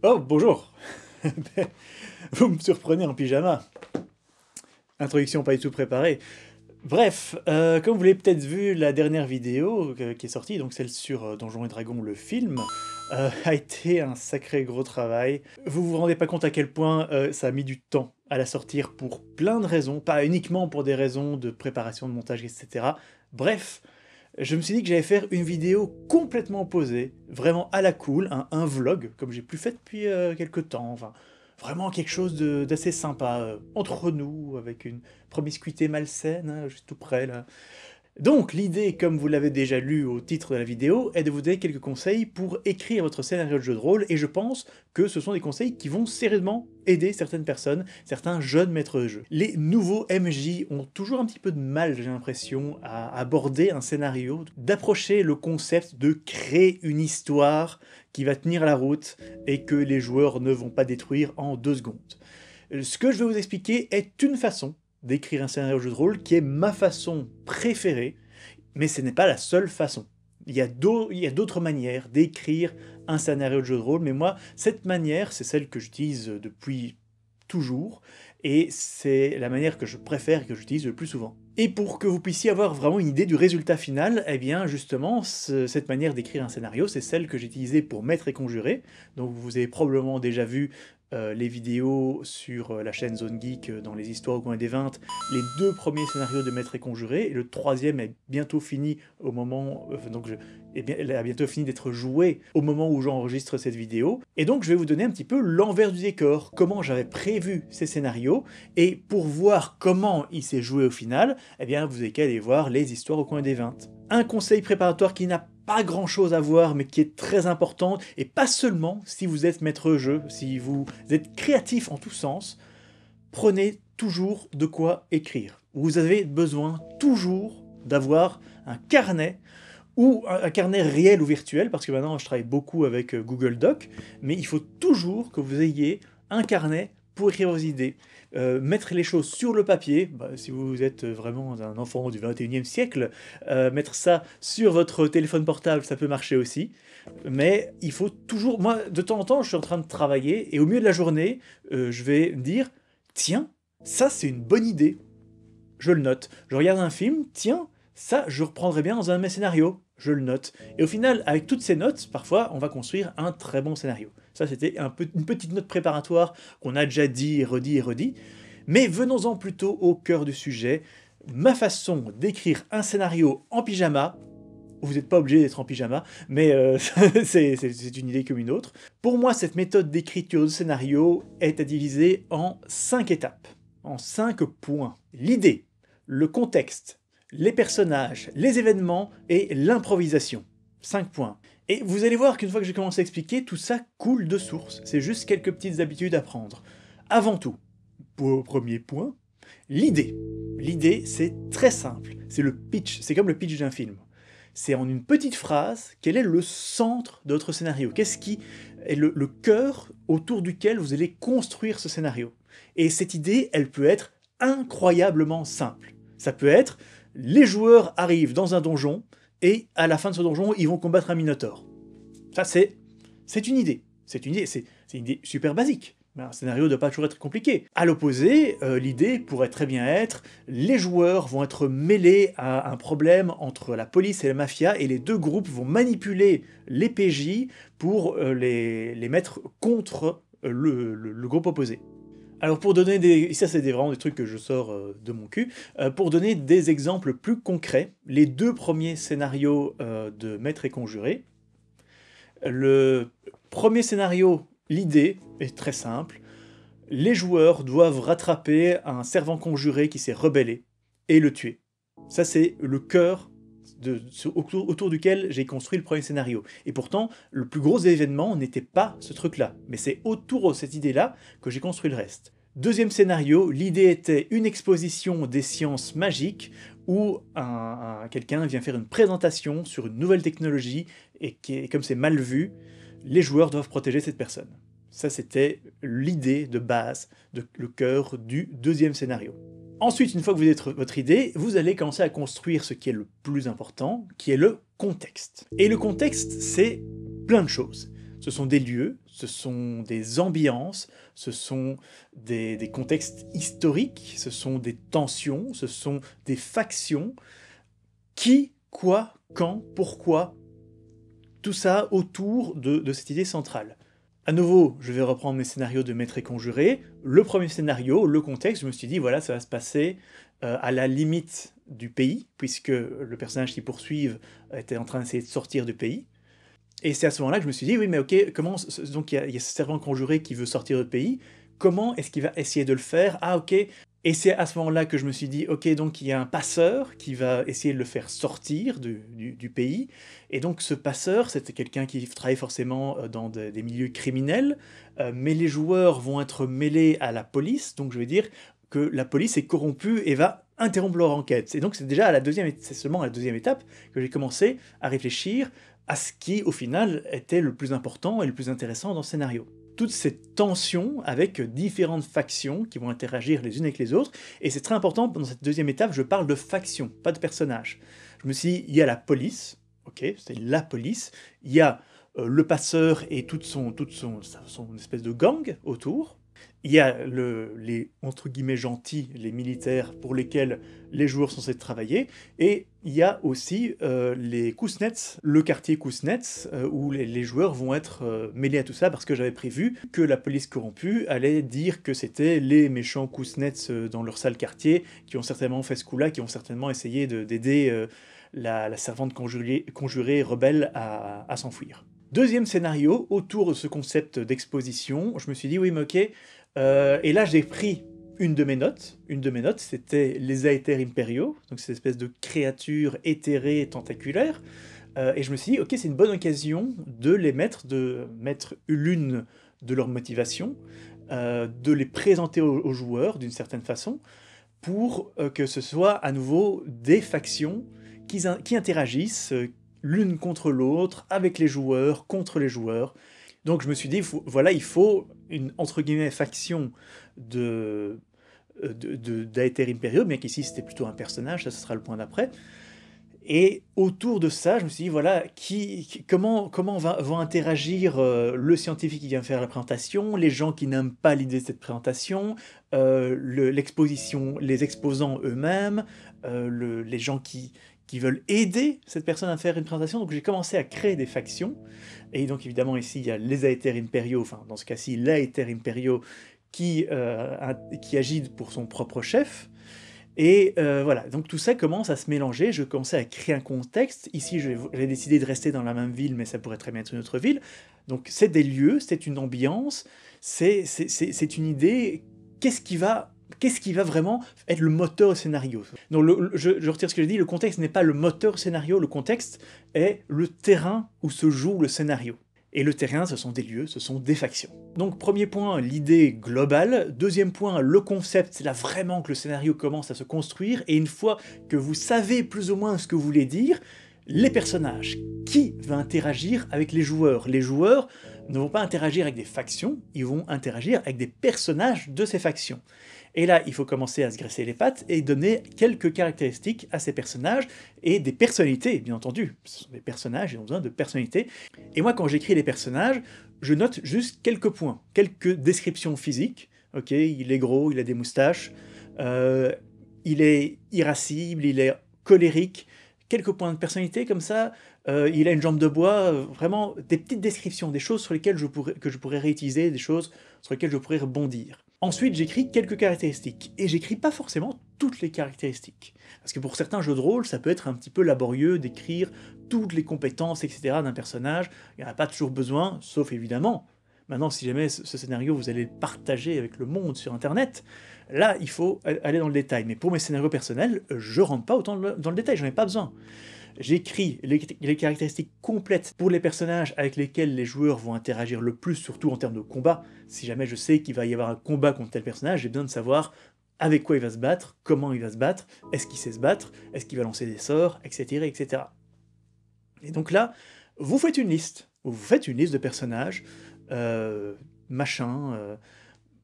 Oh, bonjour. Vous me surprenez en pyjama. Introduction pas du tout préparée. Bref, comme vous l'avez peut-être vu, la dernière vidéo qui est sortie, donc celle sur Donjons et Dragons, le film, a été un sacré gros travail. Vous vous rendez pas compte à quel point ça a mis du temps à la sortir pour plein de raisons, pas uniquement pour des raisons de préparation de montage, etc. Bref, je me suis dit que j'allais faire une vidéo complètement opposée, vraiment à la cool, un vlog, comme j'ai plus fait depuis quelques temps, enfin, vraiment quelque chose d'assez sympa, entre nous, avec une promiscuité malsaine, hein, juste tout près, là. Donc, l'idée, comme vous l'avez déjà lu au titre de la vidéo, est de vous donner quelques conseils pour écrire votre scénario de jeu de rôle, et je pense que ce sont des conseils qui vont sérieusement aider certaines personnes, certains jeunes maîtres de jeu. Les nouveaux MJ ont toujours un petit peu de mal, j'ai l'impression, à aborder un scénario, d'approcher le concept de créer une histoire qui va tenir la route et que les joueurs ne vont pas détruire en 2 secondes. Ce que je vais vous expliquer est une façon d'écrire un scénario de jeu de rôle qui est ma façon préférée, mais ce n'est pas la seule façon. Il y a d'autres manières d'écrire un scénario de jeu de rôle, mais moi, cette manière, c'est celle que j'utilise depuis toujours, et c'est la manière que je préfère et que j'utilise le plus souvent. Et pour que vous puissiez avoir vraiment une idée du résultat final, eh bien justement, cette manière d'écrire un scénario, c'est celle que j'ai utilisée pour Maître et Conjuré. Donc vous avez probablement déjà vu les vidéos sur la chaîne Zone Geek dans les histoires au coin des 20, les 2 premiers scénarios de Maître et Conjuré, et le 3e est bientôt fini au moment... elle a bientôt fini d'être joué au moment où j'enregistre cette vidéo. Et donc je vais vous donner un petit peu l'envers du décor, comment j'avais prévu ces scénarios, et pour voir comment il s'est joué au final, eh bien vous avez qu'à aller voir les histoires au coin des 20. Un conseil préparatoire qui n'a pas grand chose à voir, mais qui est très important, et pas seulement si vous êtes maître de jeu, si vous êtes créatif en tous sens, prenez toujours de quoi écrire. Vous avez besoin toujours d'avoir un carnet, ou un carnet réel ou virtuel, parce que maintenant je travaille beaucoup avec Google Doc, mais il faut toujours que vous ayez un carnet pour écrire vos idées. Mettre les choses sur le papier, si vous êtes vraiment un enfant du 21e siècle, mettre ça sur votre téléphone portable, ça peut marcher aussi. Mais il faut toujours... Moi, de temps en temps, je suis en train de travailler, et au milieu de la journée, je vais me dire, tiens, ça c'est une bonne idée. Je le note. Je regarde un film, tiens, ça je reprendrai bien dans un de mes scénarios. Je le note. Et au final, avec toutes ces notes, parfois, on va construire un très bon scénario. Ça, c'était une petite note préparatoire qu'on a déjà dit et redit. Mais venons-en plutôt au cœur du sujet. Ma façon d'écrire un scénario en pyjama, vous n'êtes pas obligé d'être en pyjama, mais c'est une idée comme une autre. Pour moi, cette méthode d'écriture de scénario est à diviser en 5 étapes, en 5 points. L'idée, le contexte, les personnages, les événements et l'improvisation. 5 points. Et vous allez voir qu'une fois que j'ai commencé à expliquer, tout ça coule de source. C'est juste quelques petites habitudes à prendre. Avant tout, pour le premier point, l'idée. L'idée, c'est très simple. C'est le pitch. C'est comme le pitch d'un film. C'est en une petite phrase, quel est le centre de votre scénario? Qu'est-ce qui est le cœur autour duquel vous allez construire ce scénario? Et cette idée, elle peut être incroyablement simple. Ça peut être, les joueurs arrivent dans un donjon, et à la fin de ce donjon, ils vont combattre un minotaure. Ça, c'est une idée. C'est une idée super basique. Un scénario ne doit pas toujours être compliqué. À l'opposé, l'idée pourrait très bien être, les joueurs vont être mêlés à un problème entre la police et la mafia, et les 2 groupes vont manipuler les PJ pour les mettre contre le groupe opposé. Alors pour donner ça c'est vraiment des trucs que je sors de mon cul, pour donner des exemples plus concrets, les 2 premiers scénarios de Maître et Conjuré. Le premier scénario, l'idée est très simple, les joueurs doivent rattraper un servant conjuré qui s'est rebellé et le tuer. Ça c'est le cœur autour duquel j'ai construit le premier scénario. Et pourtant, le plus gros événement n'était pas ce truc-là, mais c'est autour de cette idée-là que j'ai construit le reste. Deuxième scénario, l'idée était une exposition des sciences magiques où quelqu'un vient faire une présentation sur une nouvelle technologie et comme c'est mal vu, les joueurs doivent protéger cette personne. Ça, c'était l'idée de base, le cœur du deuxième scénario. Ensuite, une fois que vous avez votre idée, vous allez commencer à construire ce qui est le plus important, qui est le contexte. Et le contexte, c'est plein de choses. Ce sont des lieux, ce sont des ambiances, ce sont des contextes historiques, ce sont des tensions, ce sont des factions. Qui, quoi, quand, pourquoi, tout ça autour de cette idée centrale. À nouveau, je vais reprendre mes scénarios de Maître et Conjuré. Le premier scénario, le contexte, je me suis dit, voilà, ça va se passer à la limite du pays, puisque le personnage qui poursuivent était en train d'essayer de sortir du pays. Et c'est à ce moment-là que je me suis dit, oui, mais ok, comment... Donc il y a ce servant conjuré qui veut sortir du pays, comment est-ce qu'il va essayer de le faire? Ah, ok. Et c'est à ce moment-là que je me suis dit, ok, donc il y a un passeur qui va essayer de le faire sortir du pays. Et donc ce passeur, c'était quelqu'un qui travaille forcément dans des milieux criminels, mais les joueurs vont être mêlés à la police, donc je vais dire que la police est corrompue et va interrompre leur enquête. Et donc c'est déjà c'est seulement à la deuxième étape que j'ai commencé à réfléchir à ce qui, au final, était le plus important et le plus intéressant dans le scénario. Toute cette tension avec différentes factions qui vont interagir les unes avec les autres, et c'est très important, dans cette deuxième étape, je parle de factions, pas de personnages. Je me suis dit, il y a la police, ok, c'est la police, il y a le passeur et toute son espèce de gang autour, il y a les entre guillemets gentils, les militaires pour lesquels les joueurs sont censés travailler, et il y a aussi les Kuznets, le quartier Kuznets, où les joueurs vont être mêlés à tout ça, parce que j'avais prévu que la police corrompue allait dire que c'était les méchants Kuznets dans leur sale quartier, qui ont certainement fait ce coup-là, qui ont certainement essayé d'aider la servante conjurée rebelle à s'enfuir. Deuxième scénario, autour de ce concept d'exposition, je me suis dit, oui, mais ok, et là j'ai pris une de mes notes, c'était les Aéthers impériaux, donc cette espèce de créature éthérée tentaculaire, et je me suis dit, ok, c'est une bonne occasion de mettre l'une de leurs motivations, de les présenter aux joueurs d'une certaine façon, pour que ce soit à nouveau des factions qui interagissent l'une contre l'autre, avec les joueurs, contre les joueurs. Donc je me suis dit, voilà, il faut une, entre guillemets, faction d'Aéthers impériaux, bien qu'ici c'était plutôt un personnage, ça ce sera le point d'après. Et autour de ça, je me suis dit, voilà, comment vont interagir le scientifique qui vient faire la présentation, les gens qui n'aiment pas l'idée de cette présentation, l'exposition, les exposants eux-mêmes, les gens qui veulent aider cette personne à faire une présentation. Donc j'ai commencé à créer des factions. Et donc évidemment ici, il y a les Aéthers impériaux, enfin dans ce cas-ci, l'Aéthers impériaux qui agit pour son propre chef. Et voilà, donc tout ça commence à se mélanger, je commençais à créer un contexte. Ici, j'ai décidé de rester dans la même ville, mais ça pourrait très bien être une autre ville. Donc c'est des lieux, c'est une ambiance, c'est une idée. Qu'est-ce qui va vraiment être le moteur au scénario? Donc je retire ce que j'ai dit, le contexte n'est pas le moteur au scénario, le contexte est le terrain où se joue le scénario. Et le terrain, ce sont des lieux, ce sont des factions. Donc premier point, l'idée globale. Deuxième point, le concept, c'est là vraiment que le scénario commence à se construire. Et une fois que vous savez plus ou moins ce que vous voulez dire, les personnages. Qui va interagir avec les joueurs? Les joueurs ne vont pas interagir avec des factions, ils vont interagir avec des personnages de ces factions. Et là, il faut commencer à se graisser les pattes et donner quelques caractéristiques à ces personnages et des personnalités, bien entendu. Ce sont des personnages, ils ont besoin de personnalités. Et moi, quand j'écris les personnages, je note juste quelques points, quelques descriptions physiques. Ok, il est gros, il a des moustaches, il est irascible, il est colérique. Quelques points de personnalité comme ça, il a une jambe de bois, vraiment des petites descriptions, des choses sur lesquelles que je pourrais réutiliser, des choses sur lesquelles je pourrais rebondir. Ensuite, j'écris quelques caractéristiques, et j'écris pas forcément toutes les caractéristiques. Parce que pour certains jeux de rôle, ça peut être un petit peu laborieux d'écrire toutes les compétences, etc. d'un personnage, il n'y en a pas toujours besoin, sauf évidemment. Maintenant, si jamais ce scénario, vous allez le partager avec le monde sur Internet, là, il faut aller dans le détail. Mais pour mes scénarios personnels, je rentre pas autant dans le détail, j'en ai pas besoin. J'écris les caractéristiques complètes pour les personnages avec lesquels les joueurs vont interagir le plus, surtout en termes de combat. Si jamais je sais qu'il va y avoir un combat contre tel personnage, j'ai besoin de savoir avec quoi il va se battre, comment il va se battre, est-ce qu'il sait se battre, est-ce qu'il va lancer des sorts, etc., etc. Et donc là, vous faites une liste. Vous faites une liste de personnages, ben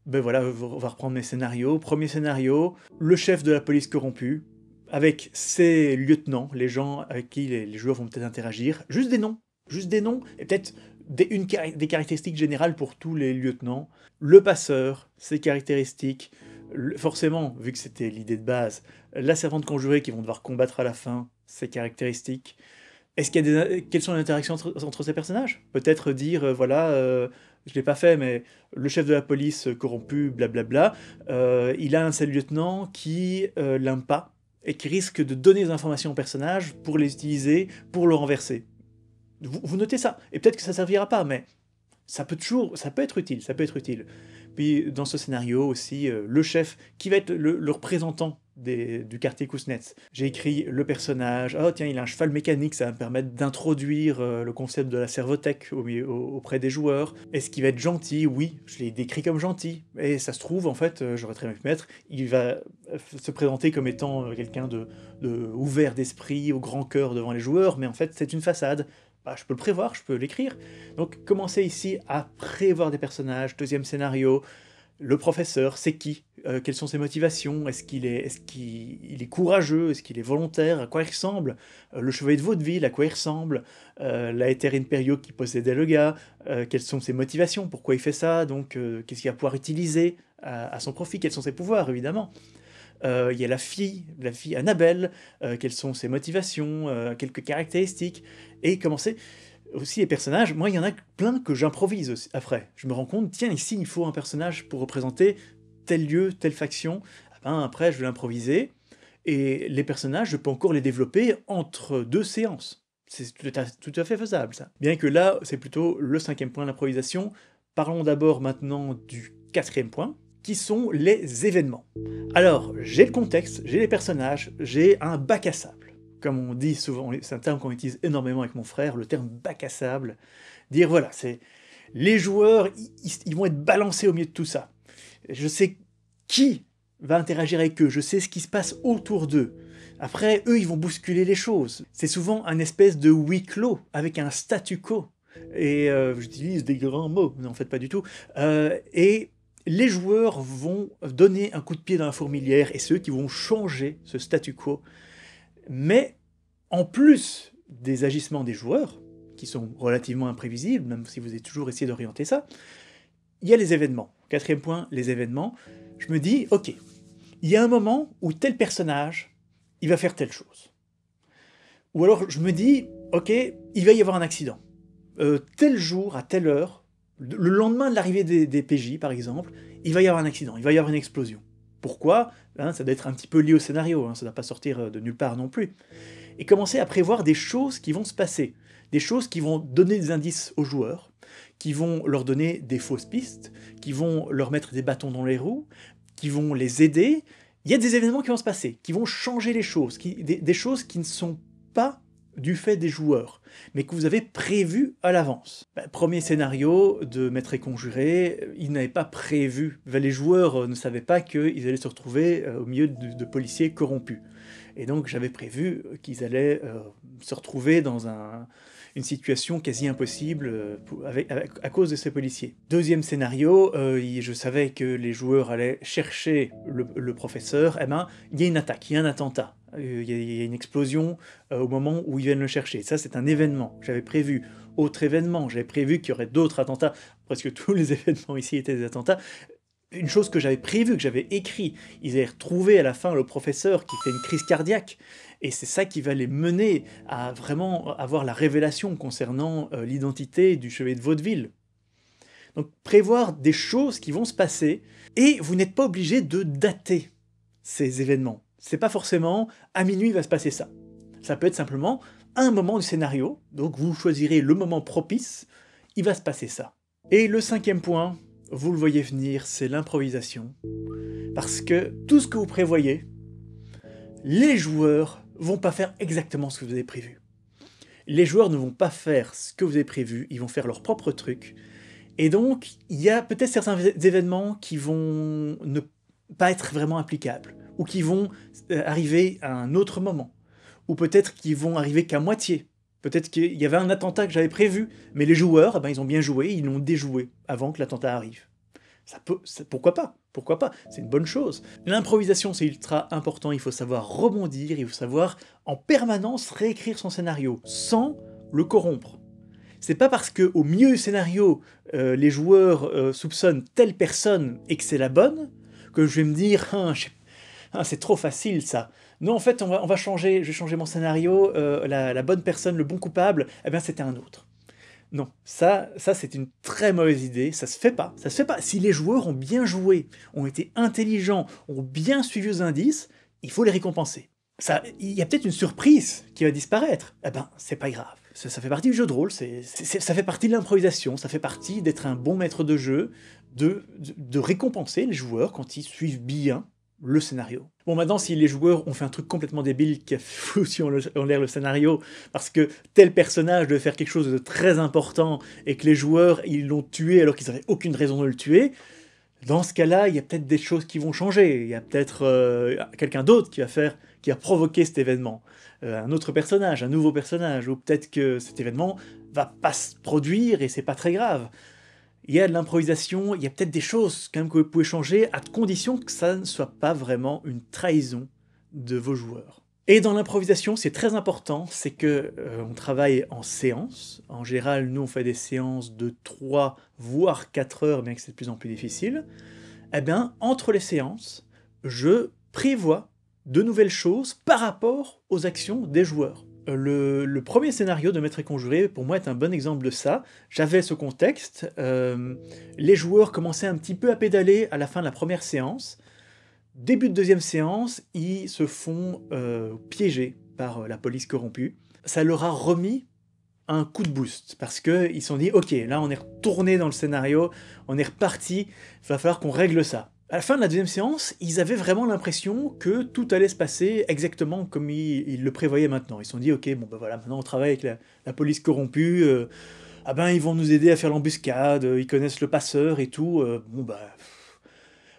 voilà, on va reprendre mes scénarios. Premier scénario, le chef de la police corrompue, avec ses lieutenants, les gens avec qui les joueurs vont peut-être interagir, juste des noms, et peut-être des caractéristiques générales pour tous les lieutenants. Le passeur, ses caractéristiques, forcément, vu que c'était l'idée de base, la servante conjurée qui vont devoir combattre à la fin, ses caractéristiques. Quelles sont les interactions entre ces personnages? Peut-être dire, voilà, je l'ai pas fait, mais le chef de la police corrompu, blablabla, il a un seul lieutenant qui l'aime pas, et qui risque de donner des informations au personnage pour les utiliser, pour le renverser. Vous notez ça, et peut-être que ça servira pas, mais ça peut être utile, ça peut être utile. Puis dans ce scénario aussi, le chef, qui va être le représentant du quartier Kuznets. J'ai écrit le personnage, oh tiens, il a un cheval mécanique, ça va me permettre d'introduire le concept de la servothèque auprès des joueurs. Est-ce qu'il va être gentil? Oui, je l'ai décrit comme gentil. Et ça se trouve, en fait, j'aurais très bien pu mettre, il va se présenter comme étant quelqu'un de ouvert d'esprit, au grand cœur devant les joueurs, mais en fait, c'est une façade. Bah, je peux le prévoir, je peux l'écrire. Donc commencez ici à prévoir des personnages. Deuxième scénario, le professeur, c'est qui? Quelles sont ses motivations? Est-ce qu'il est courageux? Est-ce qu'il est volontaire? À quoi il ressemble? Le chevalier de vaudeville, à quoi il ressemble? La Aether Imperio qui possédait le gars, quelles sont ses motivations? Pourquoi il fait ça? Donc qu'est-ce qu'il va pouvoir utiliser à son profit? Quels sont ses pouvoirs, évidemment? Il y a la fille Annabelle, quelles sont ses motivations, quelques caractéristiques, et commencer aussi les personnages. Moi, il y en a plein que j'improvise après. Je me rends compte, tiens, ici, il faut un personnage pour représenter tel lieu, telle faction. Ah ben, après, je vais l'improviser, et les personnages, je peux encore les développer entre 2 séances. C'est tout à fait faisable, ça. Bien que là, c'est plutôt le 5e point, l'improvisation. Parlons d'abord maintenant du 4e point, qui sont les événements. Alors, j'ai le contexte, j'ai les personnages, j'ai un bac à sable. Comme on dit souvent, c'est un terme qu'on utilise énormément avec mon frère, le terme bac à sable. Dire, voilà, c'est les joueurs, ils vont être balancés au milieu de tout ça. Je sais qui va interagir avec eux, je sais ce qui se passe autour d'eux. Après, eux, ils vont bousculer les choses. C'est souvent un espèce de huis clos, avec un statu quo. Et j'utilise des grands mots, mais en fait pas du tout. Et les joueurs vont donner un coup de pied dans la fourmilière, et ceux qui vont changer ce statu quo. Mais en plus des agissements des joueurs, qui sont relativement imprévisibles, même si vous avez toujours essayé d'orienter ça, il y a les événements. 4e point, les événements. Je me dis, ok, il y a un moment où tel personnage, il va faire telle chose. Ou alors je me dis, ok, il va y avoir un accident. Tel jour, à telle heure, le lendemain de l'arrivée des PJ, par exemple, il va y avoir un accident, il va y avoir une explosion. Pourquoi? Ça doit être un petit peu lié au scénario, ça ne doit pas sortir de nulle part non plus. Et commencer à prévoir des choses qui vont se passer, des choses qui vont donner des indices aux joueurs, qui vont leur donner des fausses pistes, qui vont leur mettre des bâtons dans les roues, qui vont les aider. Il y a des événements qui vont se passer, qui vont changer les choses, des choses qui ne sont pas du fait des joueurs, mais que vous avez prévu à l'avance. Premier scénario de Maître et Conjuré, ils n'avaient pas prévu, les joueurs ne savaient pas qu'ils allaient se retrouver au milieu de policiers corrompus. Et donc j'avais prévu qu'ils allaient se retrouver dans une situation quasi impossible à cause de ces policiers. Deuxième scénario, je savais que les joueurs allaient chercher le professeur, eh ben, il y a une attaque, il y a un attentat. Il y a une explosion au moment où ils viennent le chercher. Ça, c'est un événement. J'avais prévu. Autre événement, j'avais prévu qu'il y aurait d'autres attentats. Presque tous les événements ici étaient des attentats. Une chose que j'avais prévue, que j'avais écrit, ils allaient retrouver à la fin le professeur qui fait une crise cardiaque. Et c'est ça qui va les mener à vraiment avoir la révélation concernant l'identité du chevalier de vaudeville. Donc prévoir des choses qui vont se passer, et vous n'êtes pas obligé de dater ces événements. C'est pas forcément à minuit il va se passer ça. Ça peut être simplement un moment du scénario, donc vous choisirez le moment propice, il va se passer ça. Et le 5e point, vous le voyez venir, c'est l'improvisation. Parce que tout ce que vous prévoyez, les joueurs vont pas faire exactement ce que vous avez prévu. Les joueurs ne vont pas faire ce que vous avez prévu, ils vont faire leur propre truc. Et donc, il y a peut-être certains événements qui vont ne pas être vraiment applicables, ou qui vont arriver à un autre moment, ou peut-être qu'ils vont arriver qu'à moitié. Peut-être qu'il y avait un attentat que j'avais prévu, mais les joueurs, ils ont bien joué, ils l'ont déjoué avant que l'attentat arrive. Pourquoi pas? Pourquoi pas? C'est une bonne chose. L'improvisation, c'est ultra important, il faut savoir rebondir, il faut savoir en permanence réécrire son scénario, sans le corrompre. C'est pas parce que au milieu du scénario, les joueurs soupçonnent telle personne et que c'est la bonne, que je vais me dire, c'est trop facile ça. Non, en fait, on va changer, je vais changer mon scénario, la bonne personne, le bon coupable, eh bien c'était un autre. Non, ça c'est une très mauvaise idée, ça se fait pas, ça se fait pas. Si les joueurs ont bien joué, ont été intelligents, ont bien suivi aux indices, il faut les récompenser. Ça, il y a peut-être une surprise qui va disparaître. Eh ben, c'est pas grave. Ça fait partie du jeu de rôle, ça fait partie de l'improvisation, ça fait partie d'être un bon maître de jeu, de récompenser les joueurs quand ils suivent bien le scénario. Bon, maintenant, si les joueurs ont fait un truc complètement débile qui a foutu en l'air le scénario, parce que tel personnage devait faire quelque chose de très important, et que les joueurs, ils l'ont tué alors qu'ils n'avaient aucune raison de le tuer, dans ce cas-là, il y a peut-être des choses qui vont changer. Il y a peut-être quelqu'un d'autre qui va provoquer cet événement. Un autre personnage, un nouveau personnage, ou peut-être que cet événement va pas se produire et c'est pas très grave. Il y a de l'improvisation, il y a peut-être des choses quand même que vous pouvez changer, à condition que ça ne soit pas vraiment une trahison de vos joueurs. Et dans l'improvisation, c'est très important, c'est que on travaille en séance. En général, nous, on fait des séances de 3 voire 4 heures, bien que c'est de plus en plus difficile. Eh bien, entre les séances, je prévois de nouvelles choses par rapport aux actions des joueurs. Le premier scénario de Maître et Conjuré, pour moi, est un bon exemple de ça. J'avais ce contexte, les joueurs commençaient un petit peu à pédaler à la fin de la première séance. Début de deuxième séance, ils se font piéger par la police corrompue. Ça leur a remis un coup de boost, parce qu'ils se sont dit, ok, là on est retourné dans le scénario, on est reparti, il va falloir qu'on règle ça. À la fin de la deuxième séance, ils avaient vraiment l'impression que tout allait se passer exactement comme ils le prévoyaient maintenant. Ils se sont dit, ok, bon ben voilà, maintenant on travaille avec la police corrompue, ah ben ils vont nous aider à faire l'embuscade, ils connaissent le passeur et tout, bon ben...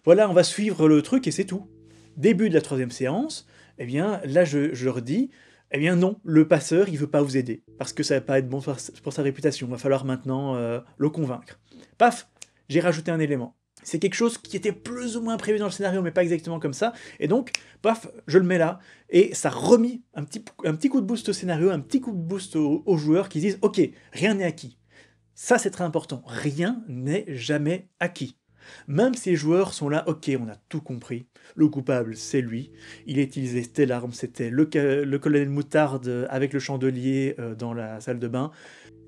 Voilà, on va suivre le truc et c'est tout. Début de la troisième séance, eh bien là je leur dis, eh bien non, le passeur il veut pas vous aider, parce que ça va pas être bon pour sa réputation, il va falloir maintenant le convaincre. Paf, j'ai rajouté un élément. C'est quelque chose qui était plus ou moins prévu dans le scénario, mais pas exactement comme ça, et donc, paf, je le mets là, et ça remis un petit coup de boost au scénario, un petit coup de boost aux joueurs qui disent, ok, rien n'est acquis. Ça c'est très important, rien n'est jamais acquis. Même si les joueurs sont là, ok, on a tout compris, le coupable c'est lui, il a utilisé telle arme, c'était le colonel Moutarde avec le chandelier dans la salle de bain,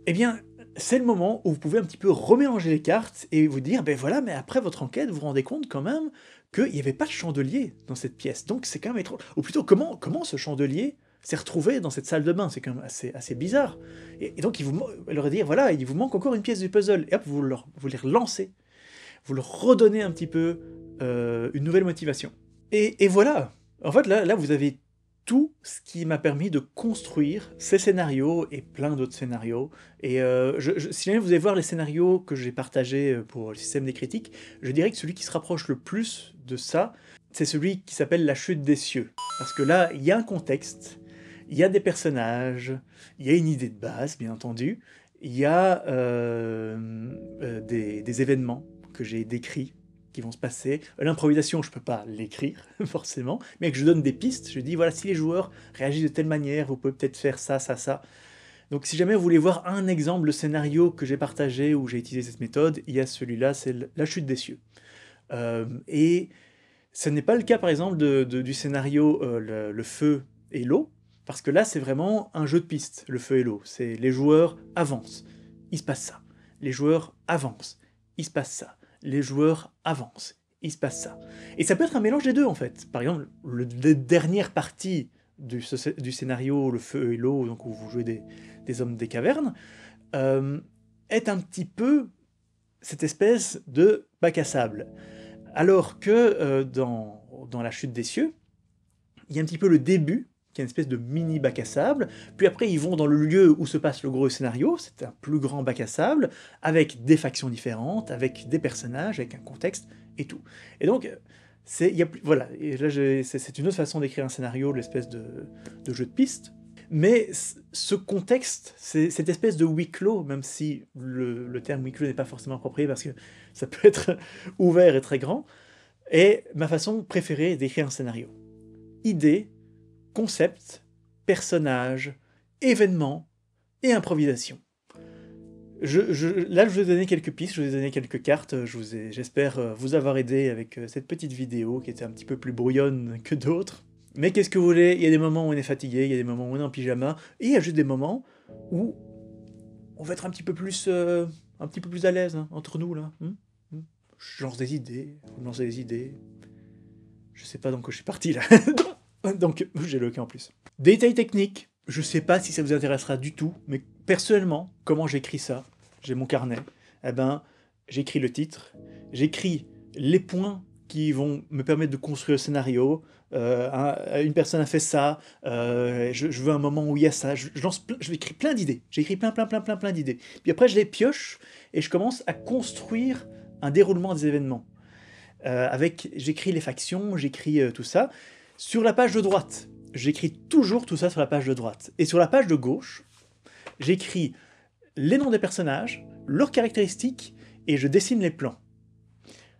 eh bien c'est le moment où vous pouvez un petit peu remélanger les cartes et vous dire, ben voilà, mais après votre enquête, vous vous rendez compte quand même qu'il n'y avait pas de chandelier dans cette pièce, donc c'est quand même étrange. Ou plutôt, comment ce chandelier s'est retrouvé dans cette salle de bain, c'est quand même assez bizarre. Et donc il leur dire, voilà, il vous manque encore une pièce du puzzle, et hop, vous les relancez. Vous leur redonnez un petit peu une nouvelle motivation. Et voilà, en fait là vous avez tout ce qui m'a permis de construire ces scénarios et plein d'autres scénarios. Et si jamais vous allez voir les scénarios que j'ai partagés pour le système des critiques, je dirais que celui qui se rapproche le plus de ça, c'est celui qui s'appelle La Chute des Cieux. Parce que là, il y a un contexte, il y a des personnages, il y a une idée de base, bien entendu, il y a des événements que j'ai décrits, qui vont se passer. L'improvisation, je peux pas l'écrire, forcément, mais que je donne des pistes, je dis, voilà, si les joueurs réagissent de telle manière, vous pouvez peut-être faire ça, ça, ça. Donc si jamais vous voulez voir un exemple de scénario que j'ai partagé, où j'ai utilisé cette méthode, il y a celui-là, c'est La Chute des Cieux. Et ce n'est pas le cas, par exemple, du scénario le feu et l'eau, parce que là, c'est vraiment un jeu de pistes, le feu et l'eau. C'est les joueurs avancent, il se passe ça. Les joueurs avancent, il se passe ça. Les joueurs avancent, il se passe ça. Et ça peut être un mélange des deux, en fait. Par exemple, la dernière partie du scénario Le Feu et l'eau, donc où vous jouez des hommes des cavernes, est un petit peu cette espèce de bac à sable. Alors que dans La Chute des Cieux, il y a un petit peu le début, qui est une espèce de mini bac à sable, puis après ils vont dans le lieu où se passe le gros scénario, c'est un plus grand bac à sable, avec des factions différentes, avec des personnages, avec un contexte, et tout. Et donc, c'est une autre façon d'écrire un scénario, l'espèce de jeu de piste, mais ce contexte, cette espèce de huis clos, même si le terme huis clos n'est pas forcément approprié, parce que ça peut être ouvert et très grand, est ma façon préférée d'écrire un scénario. Idée, concept, personnage, événement et improvisation. Là, je vous ai donné quelques pistes, je vous ai donné quelques cartes, j'espère vous avoir aidé avec cette petite vidéo qui était un petit peu plus brouillonne que d'autres. Mais qu'est-ce que vous voulez, il y a des moments où on est fatigué, il y a des moments où on est en pyjama, et il y a juste des moments où on va être un petit peu plus à l'aise, hein, entre nous, là. Je lance des idées, vous me lancez des idées. Je sais pas dans quoi je suis parti, là. Donc, j'ai le cas en plus. Détail technique, je sais pas si ça vous intéressera du tout, mais personnellement, comment j'écris ça? J'ai mon carnet. Eh ben, j'écris le titre, j'écris les points qui vont me permettre de construire le scénario. Une personne a fait ça, je veux un moment où il y a ça. Je vais écrire plein d'idées. J'écris plein d'idées. Puis après, je les pioche et je commence à construire un déroulement des événements. J'écris les factions, j'écris tout ça. Sur la page de droite, j'écris toujours tout ça sur la page de droite. Et sur la page de gauche, j'écris les noms des personnages, leurs caractéristiques, et je dessine les plans.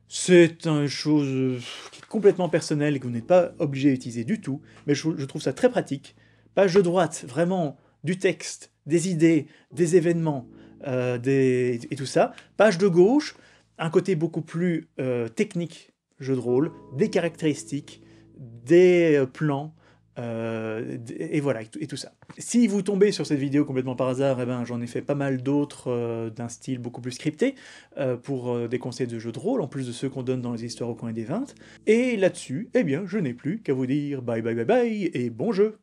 C'est une chose qui est complètement personnelle et que vous n'êtes pas obligé d'utiliser du tout, mais je trouve ça très pratique. Page de droite, vraiment du texte, des idées, des événements, et tout ça. Page de gauche, un côté beaucoup plus technique, jeu de rôle, des caractéristiques, des plans, et voilà, et tout ça. Si vous tombez sur cette vidéo complètement par hasard, eh ben, j'en ai fait pas mal d'autres d'un style beaucoup plus scripté, pour des conseils de jeux de rôle, en plus de ceux qu'on donne dans les histoires au coin des 20. Et là-dessus, eh bien, je n'ai plus qu'à vous dire bye bye bye bye, et bon jeu!